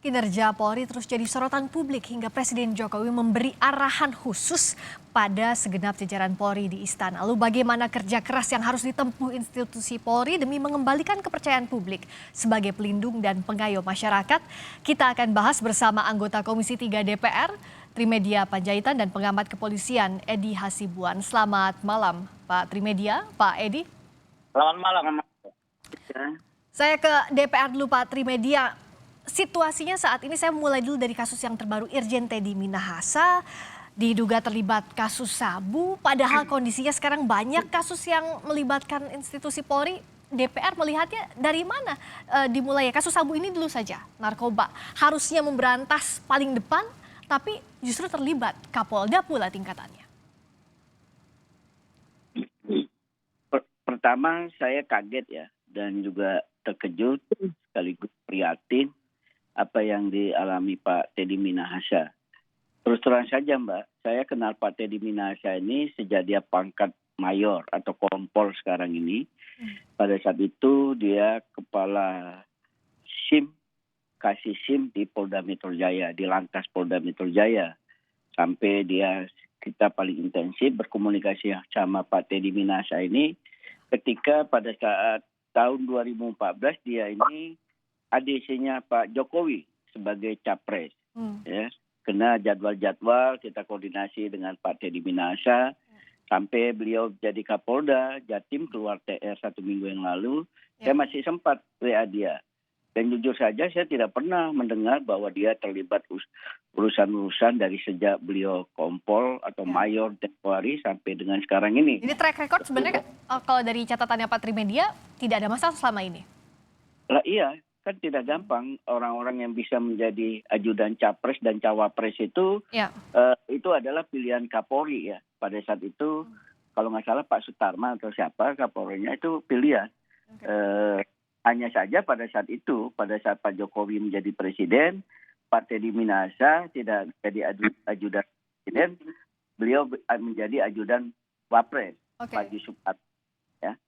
Kinerja Polri terus jadi sorotan publik hingga Presiden Jokowi memberi arahan khusus pada segenap jajaran Polri di istana. Lalu bagaimana kerja keras yang harus ditempuh institusi Polri demi mengembalikan kepercayaan publik sebagai pelindung dan pengayom masyarakat? Kita akan bahas bersama anggota Komisi 3 DPR, Trimedia Panjaitan dan pengamat kepolisian Edi Hasibuan. Selamat malam Pak Trimedia, Pak Edi. Selamat malam. Saya ke DPR dulu Pak Trimedia. Situasinya saat ini saya mulai dulu dari kasus yang terbaru Irjen Teddy Minahasa diduga terlibat kasus sabu, padahal kondisinya sekarang banyak kasus yang melibatkan institusi Polri. DPR melihatnya dari mana dimulai ya kasus sabu ini dulu saja, narkoba harusnya memberantas paling depan, tapi justru terlibat Kapolda pula tingkatannya. Pertama saya kaget ya dan juga terkejut sekaligus prihatin apa yang dialami Pak Teddy Minahasa. Terus terang saja Mbak, saya kenal Pak Teddy Minahasa ini sejak dia pangkat mayor atau kompol sekarang ini. Pada saat itu dia kepala SIM, kasih SIM di Polda Metro Jaya, di Lantas Polda Metro Jaya. Sampai kita paling intensif berkomunikasi sama Pak Teddy Minahasa ini ketika pada saat tahun 2014 dia ini ADC-nya Pak Jokowi sebagai capres. Ya, kena jadwal-jadwal kita koordinasi dengan Pak Teddy Minahasa sampai beliau jadi Kapolda Jatim keluar TR 1 minggu yang lalu. Saya masih sempat WA dia. Dan jujur saja saya tidak pernah mendengar bahwa dia terlibat urusan-urusan dari sejak beliau kompol atau mayor Polri sampai dengan sekarang ini. Jadi track record sebenarnya kalau dari catatannya Pak Trimedia tidak ada masalah selama ini? Lah iya, kan tidak gampang orang-orang yang bisa menjadi ajudan capres dan cawapres itu adalah pilihan Kapolri ya. Pada saat itu kalau nggak salah Pak Sutarma atau siapa Kapolrinya itu pilihan. Hanya saja pada saat itu, pada saat Pak Jokowi menjadi presiden, Pak Teddy Minahasa tidak jadi ajudan presiden, beliau menjadi ajudan wapres Pak Yusuf Kala. Ya,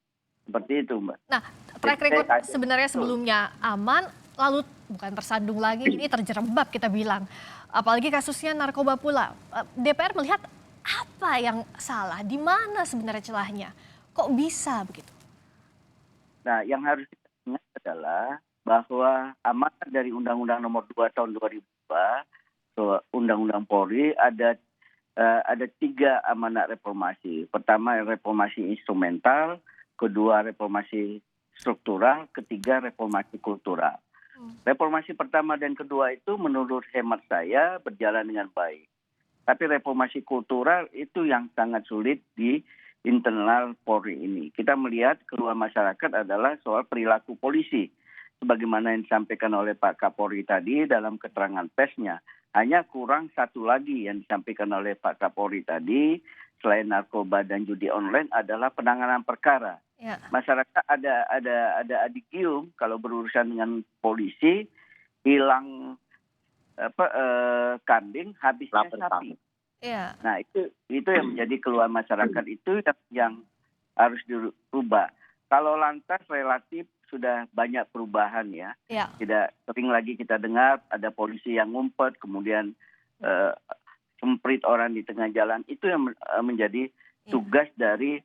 seperti itu Mbak. Nah, track record sebenarnya sebelumnya aman, lalu bukan tersandung lagi, ini terjerembab kita bilang. Apalagi kasusnya narkoba pula. DPR melihat apa yang salah, di mana sebenarnya celahnya? Kok bisa begitu? Nah, yang harus kita ingat adalah bahwa amanat dari Undang-Undang Nomor 2 Tahun 2002, Undang-Undang Polri ada 3 amanat reformasi. Pertama reformasi instrumental, kedua reformasi struktural, ketiga reformasi kultural. Reformasi pertama dan kedua itu menurut hemat saya berjalan dengan baik. Tapi reformasi kultural itu yang sangat sulit di internal Polri ini. Kita melihat keluhan masyarakat adalah soal perilaku polisi. Sebagaimana yang disampaikan oleh Pak Kapolri tadi dalam keterangan persnya. Hanya kurang satu lagi yang disampaikan oleh Pak Kapolri tadi, selain narkoba dan judi online adalah penanganan perkara. Ya. Masyarakat ada adikium kalau berurusan dengan polisi, hilang kambing, habisnya sapi. Ya. Nah itu yang menjadi keluhan masyarakat itu yang harus dirubah. Kalau lantas relatif sudah banyak perubahan ya. Tidak sering lagi kita dengar ada polisi yang ngumpet kemudian semprit orang di tengah jalan. Itu yang menjadi tugas dari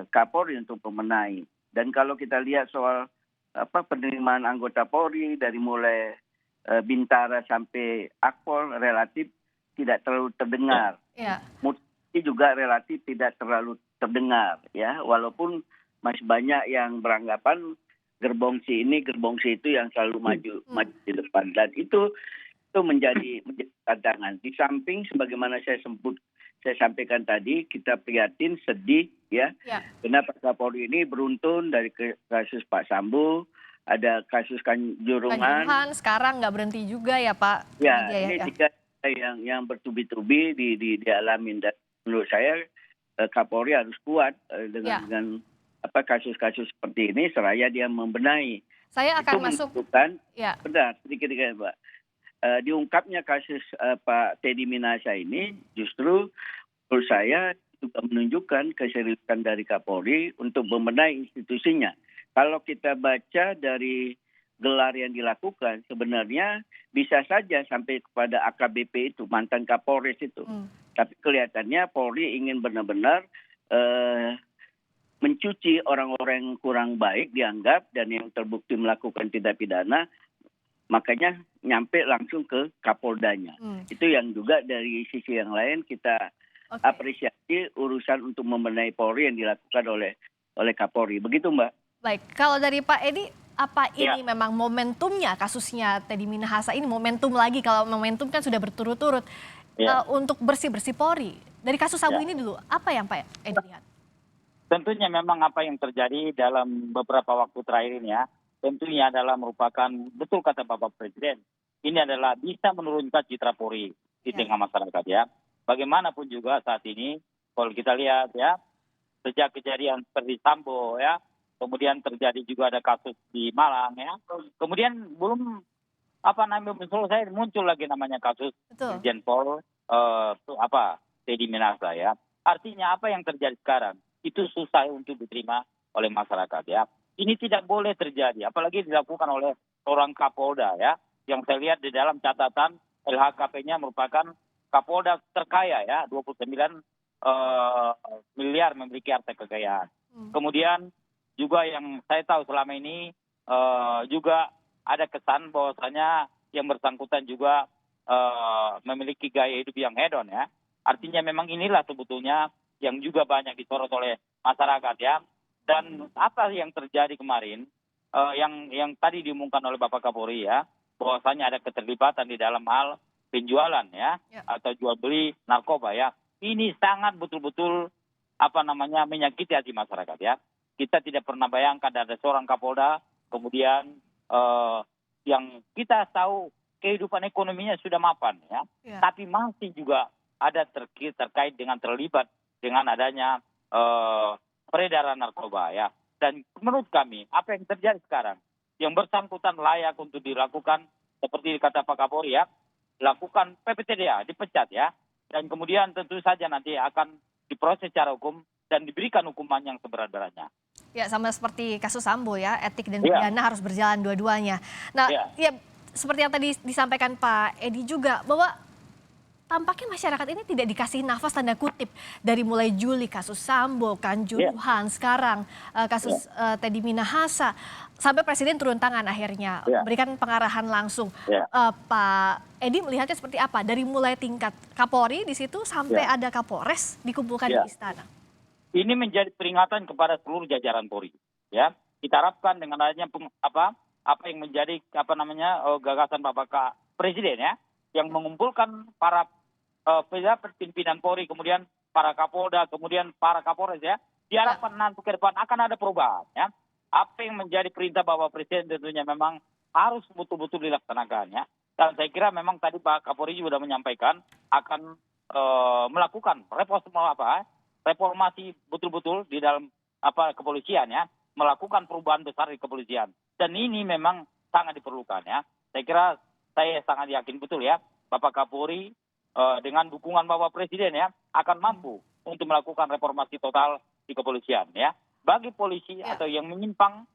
Kapolri untuk membenahi. Dan kalau kita lihat soal penerimaan anggota Polri dari mulai Bintara sampai Akpol relatif tidak terlalu terdengar. Mutasi juga relatif tidak terlalu terdengar ya, walaupun masih banyak yang beranggapan gerbong si ini, gerbong si itu yang selalu maju di depan, dan itu menjadi tantangan. Di samping sebagaimana saya sampaikan tadi, kita prihatin, sedih ya. Karena Pak Kapolri ini beruntun dari kasus Pak Sambo, ada kasus Kanjuruhan. Sekarang nggak berhenti juga ya Pak. Ya, ini tiga yang bertubi-tubi dialami, dan menurut saya Kapolri harus kuat dengan kasus-kasus seperti ini seraya dia membenahi. Saya akan masuk. Benar, sedikit Mbak. Diungkapnya kasus Pak Teddy Minahasa ini justru menurut saya juga menunjukkan keseriusan dari Kapolri untuk membenahi institusinya. Kalau kita baca dari gelar yang dilakukan sebenarnya bisa saja sampai kepada AKBP itu, mantan Kapolres itu. Tapi kelihatannya Polri ingin benar-benar mencuci orang-orang yang kurang baik dianggap dan yang terbukti melakukan tindak pidana, makanya nyampe langsung ke Kapoldanya. Itu yang juga dari sisi yang lain kita apresiasi urusan untuk membenahi Polri yang dilakukan oleh Kapolri. Begitu, Mbak. Baik, kalau dari Pak Edi, apa ini memang momentumnya kasusnya Teddy Minahasa ini momentum lagi, kalau momentum kan sudah berturut-turut untuk bersih-bersih Polri. Dari kasus Sambo ini dulu, apa yang Pak Edi lihat? Tentunya memang apa yang terjadi dalam beberapa waktu terakhir ini ya, tentunya adalah merupakan, betul kata Bapak Presiden, ini adalah bisa menurunkan citra Polri di tengah masyarakat ya. Bagaimanapun juga saat ini, kalau kita lihat ya, sejak kejadian seperti Sambo ya, kemudian terjadi juga ada kasus di Malang ya, kemudian belum muncul lagi namanya kasus Irjen Pol Teddy Minahasa ya. Artinya apa yang terjadi sekarang itu susah untuk diterima oleh masyarakat ya. Ini tidak boleh terjadi, apalagi dilakukan oleh seorang Kapolda ya, yang saya lihat di dalam catatan LHKP-nya merupakan Kapolda terkaya ya, 29 miliar memiliki harta kekayaan. Kemudian juga yang saya tahu selama ini juga ada kesan bahwasanya yang bersangkutan juga memiliki gaya hidup yang hedon ya. Artinya memang inilah sebetulnya yang juga banyak disorot oleh masyarakat ya. Dan apa yang terjadi kemarin yang tadi diumumkan oleh Bapak Kapolri ya, bahwasanya ada keterlibatan di dalam hal penjualan ya, atau jual beli narkoba ya. Ini sangat betul-betul menyakiti hati masyarakat ya. Kita tidak pernah bayangkan ada seorang Kapolda, kemudian yang kita tahu kehidupan ekonominya sudah mapan ya, tapi masih juga ada terkait dengan terlibat dengan adanya peredaran narkoba ya. Dan menurut kami apa yang terjadi sekarang, yang bersangkutan layak untuk dilakukan seperti kata Pak Kapolri ya, lakukan PPTDA, dipecat ya, dan kemudian tentu saja nanti akan diproses secara hukum dan diberikan hukuman yang seberat-beratnya. Ya, sama seperti kasus Sambo ya, etik dan pidana harus berjalan dua-duanya. Nah, ya seperti yang tadi disampaikan Pak Edi juga, bahwa tampaknya masyarakat ini tidak dikasih nafas tanda kutip dari mulai Juli kasus Sambo, Kanjuruhan, sekarang kasus Teddy Minahasa, sampai Presiden turun tangan akhirnya berikan pengarahan langsung. Pak Edi melihatnya seperti apa dari mulai tingkat Kapolri di situ sampai ada Kapolres dikumpulkan di istana? Ini menjadi peringatan kepada seluruh jajaran Polri ya. Kita harapkan dengan adanya apa yang menjadi gagasan Bapak Presiden ya, yang mengumpulkan para pimpinan Polri, kemudian para Kapolda, kemudian para Kapolres ya, diharapkan nanti ke depan akan ada perubahan ya. Apa yang menjadi perintah Bapak Presiden tentunya memang harus betul-betul dilaksanakan ya. Dan saya kira memang tadi Pak Kapolri juga sudah menyampaikan akan melakukan reformasi betul-betul di dalam kepolisian ya, melakukan perubahan besar di kepolisian. Dan ini memang sangat diperlukan ya. Saya kira saya sangat yakin betul ya, Bapak Kapolri dengan dukungan Bapak Presiden ya akan mampu untuk melakukan reformasi total di kepolisian ya. Bagi polisi atau yang menyimpang,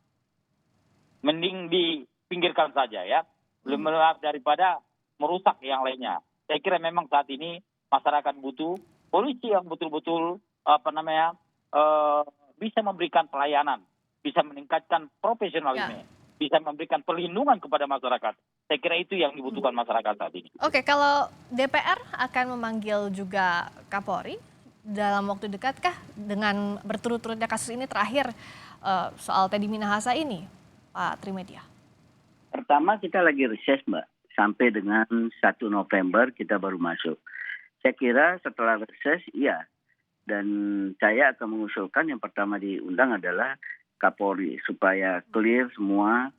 mending dipinggirkan saja ya, belum daripada merusak yang lainnya. Saya kira memang saat ini masyarakat butuh polisi yang betul-betul bisa memberikan pelayanan, bisa meningkatkan profesionalisme, bisa memberikan perlindungan kepada masyarakat. Saya kira itu yang dibutuhkan masyarakat saat ini. Oke, kalau DPR akan memanggil juga Kapolri dalam waktu dekatkah dengan berturut-turutnya kasus ini terakhir soal Teddy Minahasa ini, Pak Trimedia? Pertama kita lagi reses Mbak, sampai dengan 1 November kita baru masuk. Saya kira setelah reses iya, dan saya akan mengusulkan yang pertama diundang adalah Kapolri supaya clear semua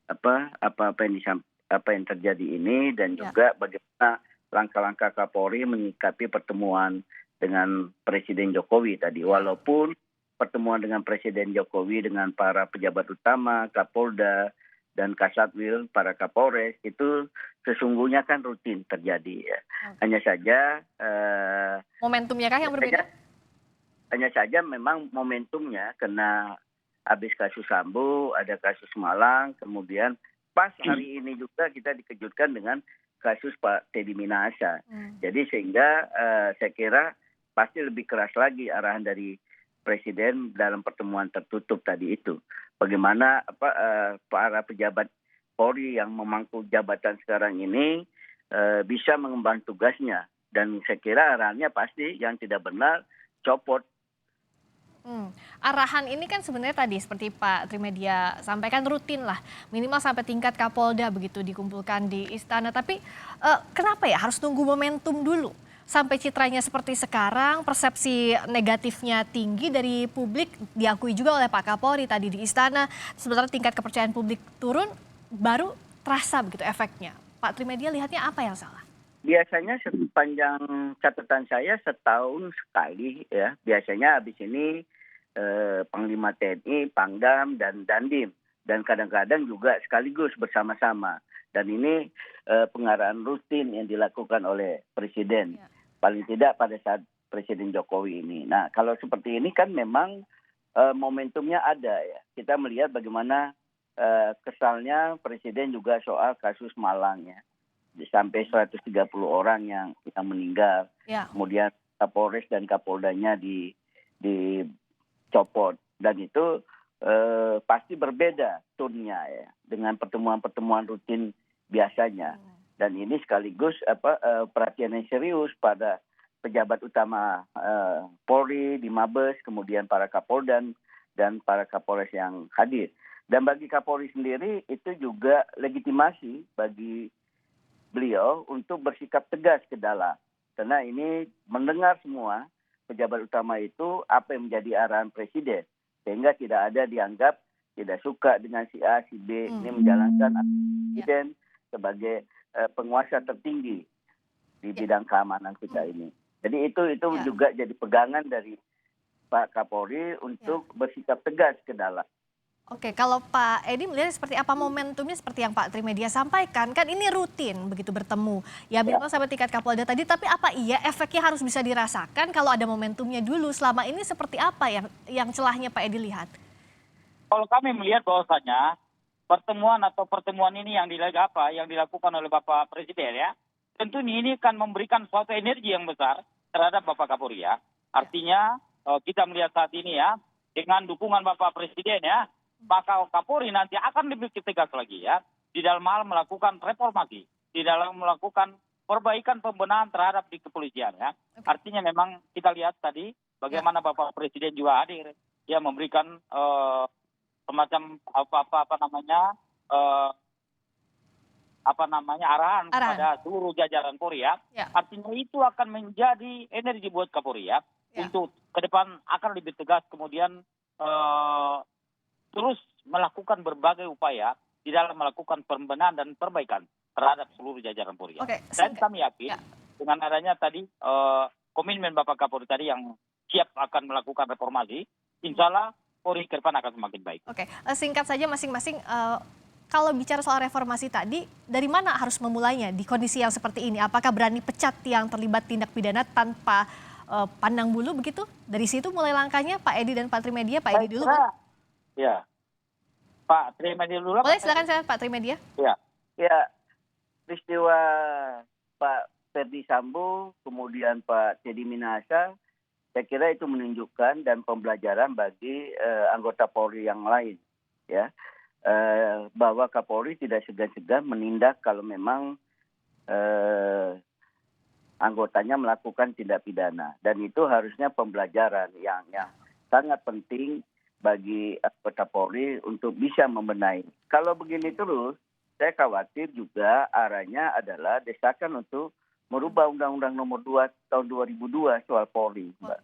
apa yang terjadi ini, dan juga bagaimana langkah-langkah Kapolri menyikapi pertemuan dengan Presiden Jokowi tadi. Walaupun pertemuan dengan Presiden Jokowi dengan para pejabat utama, Kapolda dan Kasatwil, para Kapolres itu sesungguhnya kan rutin terjadi ya. Hanya saja momentumnya kah yang berbeda? Hanya saja memang momentumnya karena habis kasus Sambo, ada kasus Malang, kemudian pas hari ini juga kita dikejutkan dengan kasus Pak Teddy Minahasa. Jadi sehingga saya kira pasti lebih keras lagi arahan dari Presiden dalam pertemuan tertutup tadi itu. Bagaimana para pejabat Polri yang memangku jabatan sekarang ini bisa mengemban tugasnya. Dan saya kira arahannya pasti yang tidak benar copot. Arahan ini kan sebenarnya tadi seperti Pak Trimedia sampaikan rutin lah, minimal sampai tingkat Kapolda begitu dikumpulkan di istana. Tapi kenapa ya harus tunggu momentum dulu sampai citranya seperti sekarang, persepsi negatifnya tinggi dari publik, diakui juga oleh Pak Kapolri tadi di istana, sementara tingkat kepercayaan publik turun, baru terasa begitu efeknya. Pak Trimedia lihatnya apa yang salah? Biasanya sepanjang catatan saya setahun sekali ya. Biasanya habis ini Panglima TNI, Pangdam, dan Dandim. Dan kadang-kadang juga sekaligus bersama-sama. Dan ini pengarahan rutin yang dilakukan oleh Presiden. Ya. Paling tidak pada saat Presiden Jokowi ini. Nah kalau seperti ini kan memang momentumnya ada ya. Kita melihat bagaimana kesalnya Presiden juga soal kasus Malang ya. Sampai 130 orang yang meninggal. Ya. Kemudian Kapolres dan Kapoldanya dicopot. Dan itu pasti berbeda tone-nya ya dengan pertemuan-pertemuan rutin biasanya. Dan ini sekaligus perhatian yang serius pada pejabat utama Polri di Mabes, kemudian para Kapolda dan para Kapolres yang hadir. Dan bagi Kapolri sendiri itu juga legitimasi bagi beliau untuk bersikap tegas ke dalam. Karena ini mendengar semua pejabat utama itu apa yang menjadi arahan Presiden. Sehingga tidak ada dianggap tidak suka dengan si A, si B. Ini menjalankan Presiden sebagai penguasa tertinggi di bidang keamanan kita ini. Jadi itu juga jadi pegangan dari Pak Kapolri untuk bersikap tegas ke dalam. Oke, kalau Pak Edi melihat seperti apa momentumnya seperti yang Pak Trimedia sampaikan, kan ini rutin begitu bertemu. Ya minimal sampai tingkat Kapolda tadi, tapi apa iya efeknya harus bisa dirasakan kalau ada momentumnya dulu? Selama ini seperti apa yang celahnya Pak Edi lihat? Kalau kami melihat bahwasanya pertemuan ini yang dilakukan oleh Bapak Presiden ya, tentu ini akan memberikan suatu energi yang besar terhadap Bapak Kapolri ya. Artinya kita melihat saat ini ya, dengan dukungan Bapak Presiden ya, maka Kapolri nanti akan lebih tegas lagi ya di dalam hal melakukan reformasi, di dalam melakukan perbaikan pembenahan terhadap di kepolisian ya. Artinya memang kita lihat tadi bagaimana Bapak Presiden juga hadir ya, memberikan semacam arahan kepada seluruh jajaran Polri ya. Artinya itu akan menjadi energi buat Kapolri ya, untuk ke depan akan lebih tegas, kemudian terus melakukan berbagai upaya di dalam melakukan pembenahan dan perbaikan terhadap seluruh jajaran Polri. Dan kami yakin dengan adanya tadi komitmen Bapak Kapolri tadi yang siap akan melakukan reformasi, insya Allah Polri ke depan akan semakin baik. Singkat saja masing-masing, kalau bicara soal reformasi tadi, dari mana harus memulainya di kondisi yang seperti ini? Apakah berani pecat yang terlibat tindak pidana tanpa pandang bulu begitu? Dari situ mulai langkahnya Pak Edi dan Pak Trimedia. Pak Edi dulu kan? Ya, Pak Trimedia dulu. Boleh silakan saya Pak Trimedia. Ya, peristiwa Pak Ferdi Sambo kemudian Pak Teddy Minahasa, saya kira itu menunjukkan dan pembelajaran bagi anggota Polri yang lain ya, bahwa Kapolri tidak segan-segan menindak kalau memang anggotanya melakukan tindak pidana, dan itu harusnya pembelajaran yang sangat penting bagi anggota Polri untuk bisa membenahi. Kalau begini terus, saya khawatir juga arahnya adalah desakan untuk merubah Undang-Undang Nomor 2 tahun 2002 soal Polri, Mbak.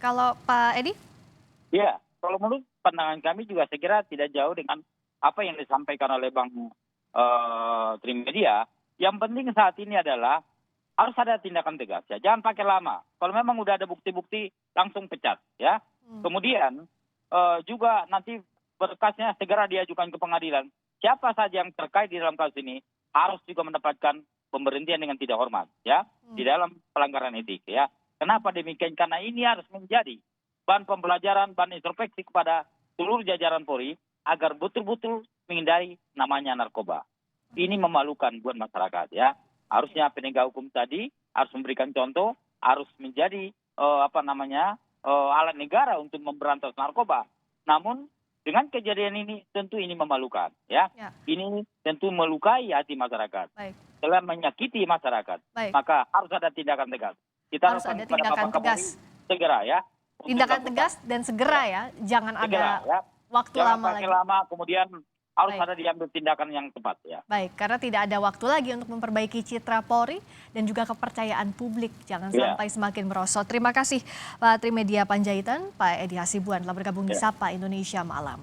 Kalau Pak Edi? Ya, kalau menurut pandangan kami juga saya kira tidak jauh dengan apa yang disampaikan oleh Bang Trimedia. Yang penting saat ini adalah harus ada tindakan tegas ya, jangan pakai lama. Kalau memang udah ada bukti-bukti langsung pecat ya. Kemudian juga nanti berkasnya segera diajukan ke pengadilan. Siapa saja yang terkait di dalam kasus ini harus juga mendapatkan pemberhentian dengan tidak hormat ya, di dalam pelanggaran etik ya. Kenapa demikian? Karena ini harus menjadi bahan pembelajaran, bahan introspeksi kepada seluruh jajaran Polri agar betul-betul menghindari namanya narkoba. Ini memalukan buat masyarakat ya. Harusnya penegak hukum tadi harus memberikan contoh, harus menjadi alat negara untuk memberantas narkoba. Namun dengan kejadian ini tentu ini memalukan ya. Ya. Ini tentu melukai hati masyarakat. Baik. Telah menyakiti masyarakat. Baik. Maka harus ada tindakan tegas. Kita Harus ada harapkan kepada tindakan Bapak Kapolri tegas. segera ya. untuk Tindakan melakukan. tegas dan segera ya, jangan Segera, ada ya. waktu Jangan lama pakai lagi. lama, kemudian harus Baik. ada diambil tindakan yang tepat ya. Baik, karena tidak ada waktu lagi untuk memperbaiki citra Polri dan juga kepercayaan publik. Jangan Ya. sampai semakin merosot. Terima kasih Pak Trimedia Panjaitan, Pak Edi Hasibuan telah bergabung di Ya. Sapa Indonesia Malam.